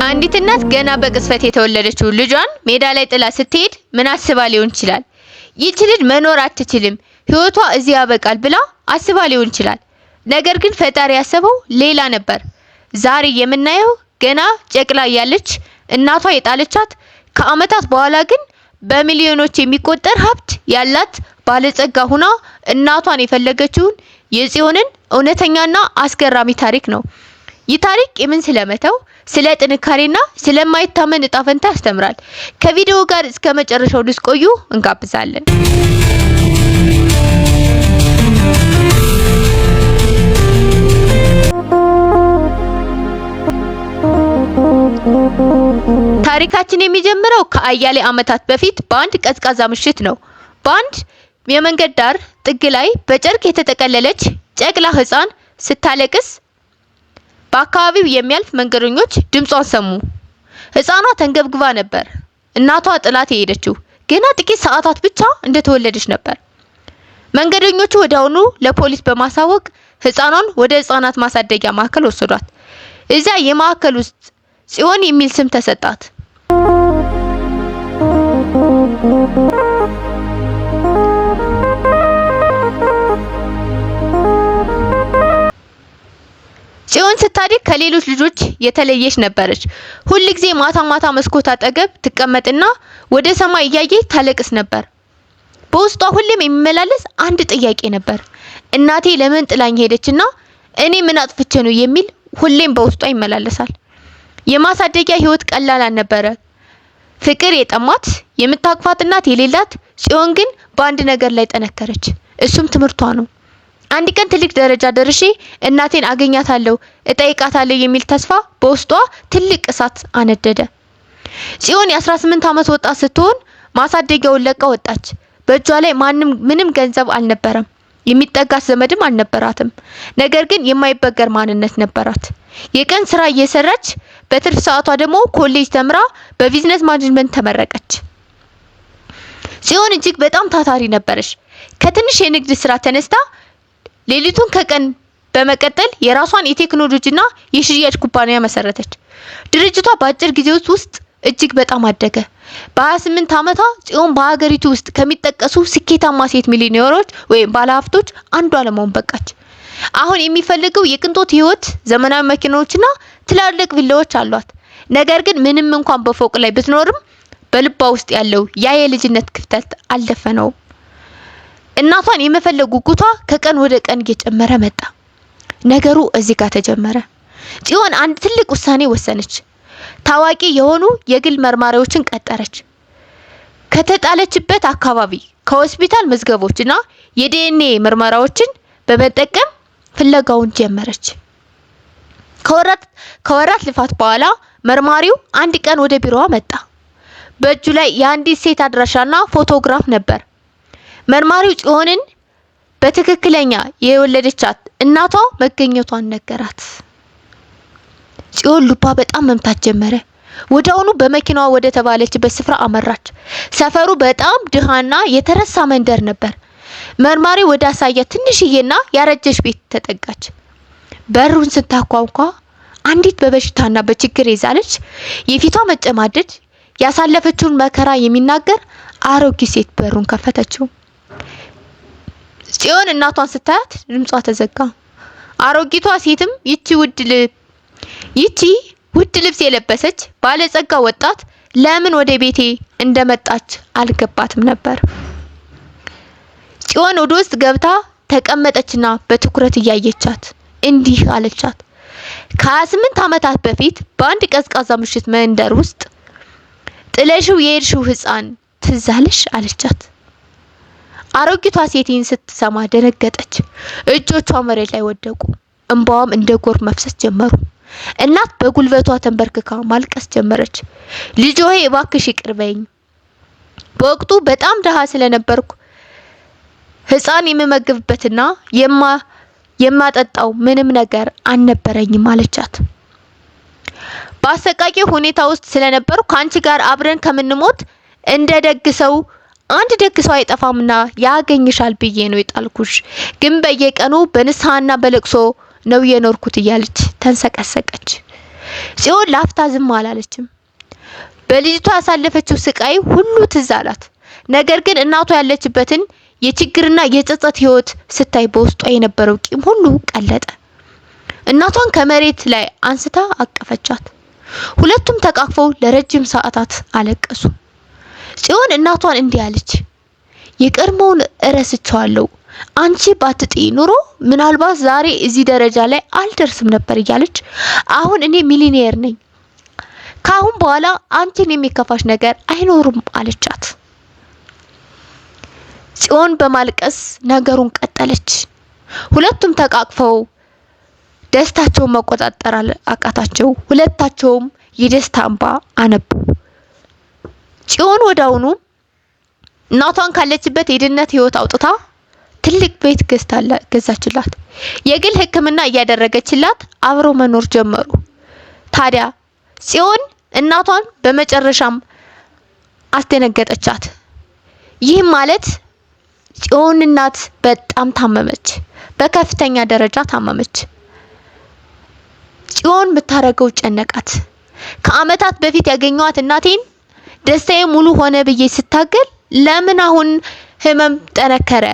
አንዲት እናት ገና በቅስፈት የተወለደችው ልጇን ሜዳ ላይ ጥላ ስትሄድ ምን አስባ ሊሆን ይችላል? ይህች ልጅ መኖር አትችልም፣ ህይወቷ እዚህ ያበቃል ብላ አስባ ሊሆን ይችላል። ነገር ግን ፈጣሪ ያሰበው ሌላ ነበር። ዛሬ የምናየው ገና ጨቅላ ያለች እናቷ የጣለቻት ከአመታት በኋላ ግን በሚሊዮኖች የሚቆጠር ሀብት ያላት ባለጸጋ ሆና እናቷን የፈለገችውን የጽዮንን እውነተኛና አስገራሚ ታሪክ ነው። ይህ ታሪክ የምን ስለመተው ስለ ጥንካሬና ስለማይታመን እጣ ፈንታ ያስተምራል። ከቪዲዮ ጋር እስከ መጨረሻው እንድትቆዩ እንጋብዛለን። ታሪካችን የሚጀምረው ከአያሌ አመታት በፊት በአንድ ቀዝቃዛ ምሽት ነው። በአንድ የመንገድ ዳር ጥግ ላይ በጨርቅ የተጠቀለለች ጨቅላ ህፃን ስታለቅስ በአካባቢው የሚያልፍ መንገደኞች ድምጿን ሰሙ። ህፃኗ ተንገብግባ ነበር። እናቷ ጥላት የሄደችው ገና ጥቂት ሰዓታት ብቻ እንደተወለደች ነበር። መንገደኞቹ ወዲያውኑ ለፖሊስ በማሳወቅ ህፃኗን ወደ ህፃናት ማሳደጊያ ማዕከል ወሰዷት። እዚያ የማዕከል ውስጥ ጽዮን የሚል ስም ተሰጣት። ጽዮን ስታድግ ከሌሎች ልጆች የተለየች ነበረች። ሁልጊዜ ማታ ማታ መስኮት አጠገብ ትቀመጥና ወደ ሰማይ እያየች ታለቅስ ነበር። በውስጧ ሁሌም የሚመላለስ አንድ ጥያቄ ነበር። እናቴ ለምን ጥላኝ ሄደችና እኔ ምን አጥፍቼ ነው የሚል ሁሌም በውስጧ ይመላለሳል። የማሳደጊያ ህይወት ቀላል አልነበረ። ፍቅር የጠማት የምታቅፋት እናት የሌላት ጽዮን ግን በአንድ ነገር ላይ ጠነከረች። እሱም ትምህርቷ ነው። አንድ ቀን ትልቅ ደረጃ ደርሼ እናቴን አገኛታለሁ፣ እጠይቃታለሁ የሚል ተስፋ በውስጧ ትልቅ እሳት አነደደ። ጽዮን የ18 አመት ወጣት ስትሆን ማሳደጊያውን ለቃ ወጣች። በእጇ ላይ ምንም ገንዘብ አልነበረም። የሚጠጋት ዘመድም አልነበራትም። ነገር ግን የማይበገር ማንነት ነበራት። የቀን ስራ እየሰራች በትርፍ ሰዓቷ ደግሞ ኮሌጅ ተምራ በቢዝነስ ማኔጅመንት ተመረቀች። ጽዮን እጅግ በጣም ታታሪ ነበረች። ከትንሽ የንግድ ስራ ተነስታ ሌሊቱን ከቀን በመቀጠል የራሷን የቴክኖሎጂና የሽያጭ ኩባንያ መሰረተች። ድርጅቷ በአጭር ጊዜ ውስጥ እጅግ በጣም አደገ። በ28 አመቷ ጽዮን በሀገሪቱ ውስጥ ከሚጠቀሱ ስኬታማ ሴት ሚሊዮነሮች ወይም ባለሀብቶች አንዷ ለመሆን በቃች። አሁን የሚፈልገው የቅንጦት ህይወት፣ ዘመናዊ መኪናዎችና ትላልቅ ቪላዎች አሏት። ነገር ግን ምንም እንኳን በፎቅ ላይ ብትኖርም በልቧ ውስጥ ያለው ያ የልጅነት ክፍተት አልደፈነውም። እናቷን የመፈለግ ጉጉቷ ከቀን ወደ ቀን እየጨመረ መጣ። ነገሩ እዚህ ጋር ተጀመረ። ጽዮን አንድ ትልቅ ውሳኔ ወሰነች። ታዋቂ የሆኑ የግል መርማሪዎችን ቀጠረች። ከተጣለችበት አካባቢ ከሆስፒታል መዝገቦችና የዲኤንኤ ምርመራዎችን በመጠቀም ፍለጋውን ጀመረች። ከወራት ልፋት በኋላ መርማሪው አንድ ቀን ወደ ቢሮዋ መጣ። በእጁ ላይ የአንዲት ሴት አድራሻና ፎቶግራፍ ነበር። መርማሪው ጽዮንን በትክክለኛ የወለደቻት እናቷ መገኘቷን ነገራት። ጽዮን ልቧ በጣም መምታት ጀመረ። ወዲያውኑ በመኪናዋ ወደ ተባለችበት ስፍራ አመራች። ሰፈሩ በጣም ድሃና የተረሳ መንደር ነበር። መርማሪው ወደ አሳያት ትንሽዬና ያረጀች ቤት ተጠጋች። በሩን ስታንኳኳ አንዲት በበሽታና በችግር የዛለች የፊቷ መጨማደድ ያሳለፈችውን መከራ የሚናገር አሮጊት ሴት በሩን ከፈተችው። ጽዮን እናቷን ስታያት ድምጿ ተዘጋ። አሮጊቷ ሴትም ይቺ ውድ ልብስ የለበሰች ባለጸጋ ወጣት ለምን ወደ ቤቴ እንደመጣች አልገባትም ነበር። ጽዮን ወደ ውስጥ ገብታ ተቀመጠችና በትኩረት እያየቻት እንዲህ አለቻት። ከ28 አመታት በፊት በአንድ ቀዝቃዛ ምሽት መንደር ውስጥ ጥለሽው የሄድሽው ህፃን ትዝ አለሽ አለቻት። አሮጊቷ ሴቲን ስትሰማ ደነገጠች። እጆቿ መሬት ላይ ወደቁ። እንባዋም እንደ ጎርፍ መፍሰስ ጀመሩ። እናት በጉልበቷ ተንበርክካ ማልቀስ ጀመረች። ልጅ ሆይ እባክሽ ይቅር በይኝ። በወቅቱ በጣም ደሃ ስለነበርኩ ህፃን የምመግብበትና የማጠጣው ምንም ነገር አልነበረኝም አለቻት። በአሰቃቂ ሁኔታ ውስጥ ስለነበርኩ ካንቺ ጋር አብረን ከምንሞት እንደ ደግ ሰው አንድ ደግ ሰው አይጠፋምና ያገኝሻል ብዬ ነው የጣልኩሽ፣ ግን በየቀኑ በንስሐና በለቅሶ ነው የኖርኩት እያለች ተንሰቀሰቀች። ጽዮን ላፍታ ዝም አላለችም። በልጅቷ ያሳለፈችው ስቃይ ሁሉ ትዝ አላት። ነገር ግን እናቷ ያለችበትን የችግርና የጸጸት ህይወት ስታይ በውስጧ የነበረው ቂም ሁሉ ቀለጠ። እናቷን ከመሬት ላይ አንስታ አቀፈቻት። ሁለቱም ተቃቅፈው ለረጅም ሰዓታት አለቀሱ። ጽዮን እናቷን እንዲህ አለች፣ የቀድሞውን እረስቸዋለሁ። አንቺ ባትጥይ ኑሮ ምናልባት ዛሬ እዚህ ደረጃ ላይ አልደርስም ነበር እያለች አሁን እኔ ሚሊዮኔር ነኝ። ካሁን በኋላ አንቺን የሚከፋሽ ነገር አይኖርም አለቻት። ጽዮን በማልቀስ ነገሩን ቀጠለች። ሁለቱም ተቃቅፈው ደስታቸውን መቆጣጠር አቃታቸው። ሁለታቸውም የደስታ እንባ አነቡ። ጽዮን ወዳውኑ እናቷን ካለችበት የድህነት ህይወት አውጥታ ትልቅ ቤት ገዛችላት። የግል ሕክምና እያደረገችላት አብረው መኖር ጀመሩ። ታዲያ ጽዮን እናቷን በመጨረሻም አስደነገጠቻት። ይህም ማለት ጽዮን እናት በጣም ታመመች፣ በከፍተኛ ደረጃ ታመመች። ጽዮን ብታረገው ጨነቃት። ከአመታት በፊት ያገኘዋት እናቴን ደስታዬ ሙሉ ሆነ ብዬ ስታገል ለምን አሁን ህመም ጠነከረ?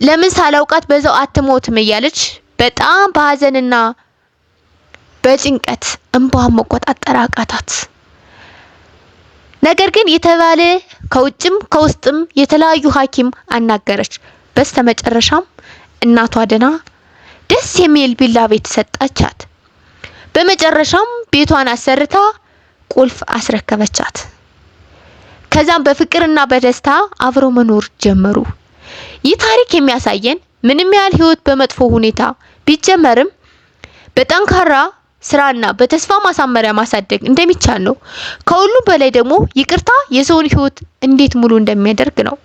ለምን ሳላውቃት በዛው አትሞትም? እያለች በጣም በሐዘንና በጭንቀት እንባዋን መቆጣጠር አቃታት። ነገር ግን የተባለ ከውጭም ከውስጥም የተለያዩ ሐኪም አናገረች። በስተመጨረሻም እናቷ ደና ደስ የሚል ቪላ ቤት ሰጣቻት። በመጨረሻም ቤቷን አሰርታ ቁልፍ አስረከበቻት። ከዛም በፍቅርና በደስታ አብረው መኖር ጀመሩ። ይህ ታሪክ የሚያሳየን ምንም ያህል ህይወት በመጥፎ ሁኔታ ቢጀመርም በጠንካራ ስራና በተስፋ ማሳመሪያ ማሳደግ እንደሚቻል ነው። ከሁሉም በላይ ደግሞ ይቅርታ የሰውን ህይወት እንዴት ሙሉ እንደሚያደርግ ነው።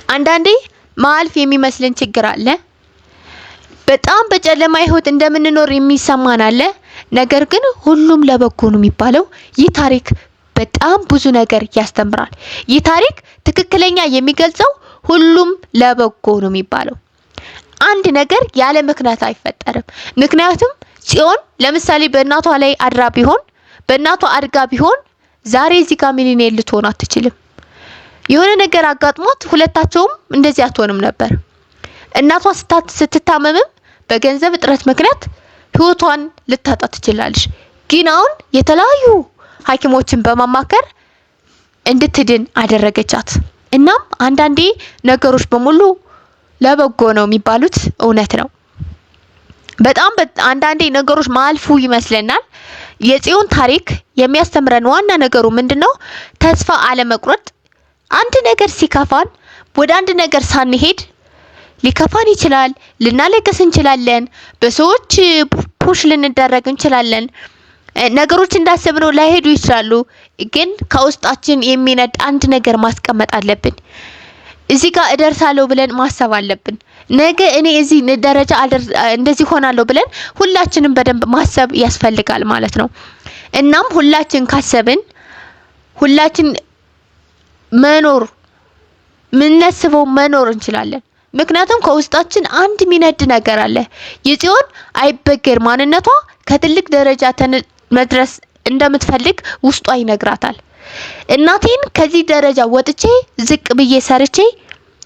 አንዳንዴ ማልፍ የሚመስልን ችግር አለ። በጣም በጨለማ ህይወት እንደምንኖር የሚሰማን አለ። ነገር ግን ሁሉም ለበጎ ነው የሚባለው ይህ ታሪክ በጣም ብዙ ነገር ያስተምራል። ይህ ታሪክ ትክክለኛ የሚገልጸው ሁሉም ለበጎ ነው የሚባለው። አንድ ነገር ያለ ምክንያት አይፈጠርም። ምክንያቱም ጽዮን ለምሳሌ በእናቷ ላይ አድራ ቢሆን በእናቷ አድጋ ቢሆን ዛሬ እዚህ ጋር ሚሊዮኔር ልትሆን አትችልም። የሆነ ነገር አጋጥሞት ሁለታቸውም እንደዚህ አትሆንም ነበር። እናቷ ስትታመምም በገንዘብ እጥረት ምክንያት ህይወቷን ልታጣ ትችላለች። ግን አሁን የተለያዩ ሐኪሞችን በማማከር እንድትድን አደረገቻት። እናም አንዳንዴ ነገሮች በሙሉ ለበጎ ነው የሚባሉት እውነት ነው። በጣም አንዳንዴ ነገሮች ማልፉ ይመስለናል። የጽዮን ታሪክ የሚያስተምረን ዋና ነገሩ ምንድነው? ተስፋ አለመቁረጥ። አንድ ነገር ሲከፋን ወደ አንድ ነገር ሳንሄድ ሊከፋን ይችላል፣ ልናለቅስ እንችላለን፣ በሰዎች ፑሽ ልንደረግ እንችላለን። ነገሮች እንዳሰብነው ላይሄዱ ይችላሉ። ግን ከውስጣችን የሚነድ አንድ ነገር ማስቀመጥ አለብን። እዚህ ጋር እደርሳለሁ ብለን ማሰብ አለብን። ነገ እኔ እዚህ ደረጃ እንደዚህ ሆናለሁ ብለን ሁላችንም በደንብ ማሰብ ያስፈልጋል ማለት ነው። እናም ሁላችን ካሰብን ሁላችን መኖር ምንነስበው መኖር እንችላለን። ምክንያቱም ከውስጣችን አንድ ሚነድ ነገር አለ። የጽዮን አይበገር ማንነቷ ከትልቅ ደረጃ መድረስ እንደምትፈልግ ውስጧ ይነግራታል። እናቴን ከዚህ ደረጃ ወጥቼ ዝቅ ብዬ ሰርቼ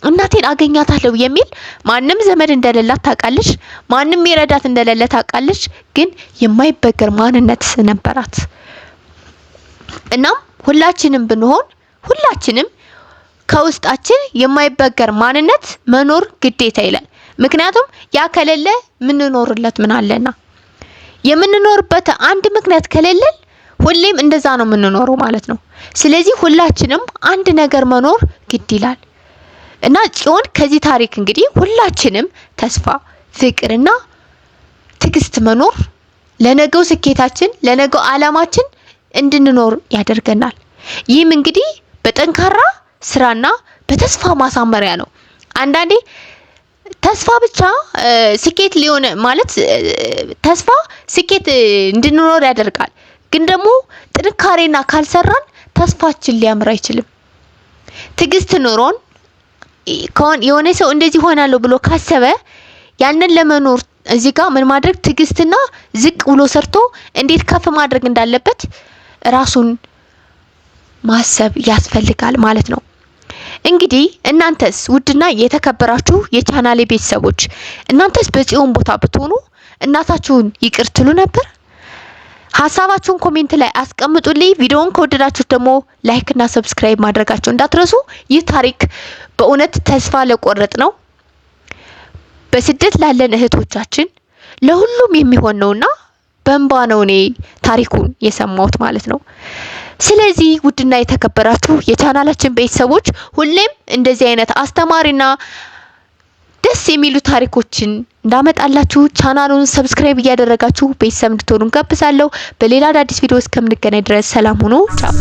እናቴን አገኛታለሁ የሚል ማንም ዘመድ እንደሌላት ታውቃለች። ማንም ይረዳት እንደሌለ ታውቃለች። ግን የማይበገር ማንነት ነበራት። እናም ሁላችንም ብንሆን ሁላችንም ከውስጣችን የማይበገር ማንነት መኖር ግዴታ ይላል። ምክንያቱም ያ ከሌለ ምንኖርለት ምን አለና የምንኖርበት አንድ ምክንያት ከሌለን ሁሌም እንደዛ ነው የምንኖረው ማለት ነው። ስለዚህ ሁላችንም አንድ ነገር መኖር ግድ ይላል እና ጽዮን ከዚህ ታሪክ እንግዲህ ሁላችንም ተስፋ፣ ፍቅርና ትዕግስት መኖር ለነገው ስኬታችን ለነገው አላማችን እንድንኖር ያደርገናል። ይህም እንግዲህ በጠንካራ ስራና በተስፋ ማሳመሪያ ነው። አንዳንዴ ተስፋ ብቻ ስኬት ሊሆን ማለት ተስፋ ስኬት እንድንኖር ያደርጋል። ግን ደግሞ ጥንካሬና ካልሰራን ተስፋችን ሊያምር አይችልም። ትዕግስት ኖሮን የሆነ ሰው እንደዚህ ሆናለሁ ብሎ ካሰበ ያንን ለመኖር እዚህ ጋር ምን ማድረግ ትዕግስትና ዝቅ ብሎ ሰርቶ እንዴት ከፍ ማድረግ እንዳለበት ራሱን ማሰብ ያስፈልጋል ማለት ነው። እንግዲህ እናንተስ ውድና የተከበራችሁ የቻናሌ ቤተሰቦች እናንተስ በጽዮን ቦታ ብትሆኑ እናታችሁን ይቅር ትሉ ነበር? ሀሳባችሁን ኮሜንት ላይ አስቀምጡልኝ። ቪዲዮውን ከወደዳችሁት ደግሞ ላይክ እና ሰብስክራይብ ማድረጋችሁ እንዳትረሱ። ይህ ታሪክ በእውነት ተስፋ ለቆረጥ ነው በስደት ላለን እህቶቻችን ለሁሉም የሚሆን ነውና በእንባ ነው እኔ ታሪኩን የሰማሁት ማለት ነው። ስለዚህ ውድና የተከበራችሁ የቻናላችን ቤተሰቦች ሁሌም እንደዚህ አይነት አስተማሪና ደስ የሚሉ ታሪኮችን እንዳመጣላችሁ ቻናሉን ሰብስክራይብ እያደረጋችሁ ቤተሰብ እንድትሆኑ ጋብዛለሁ። በሌላ አዲስ ቪዲዮ እስከምንገናኝ ድረስ ሰላም ሁኑ። ቻው።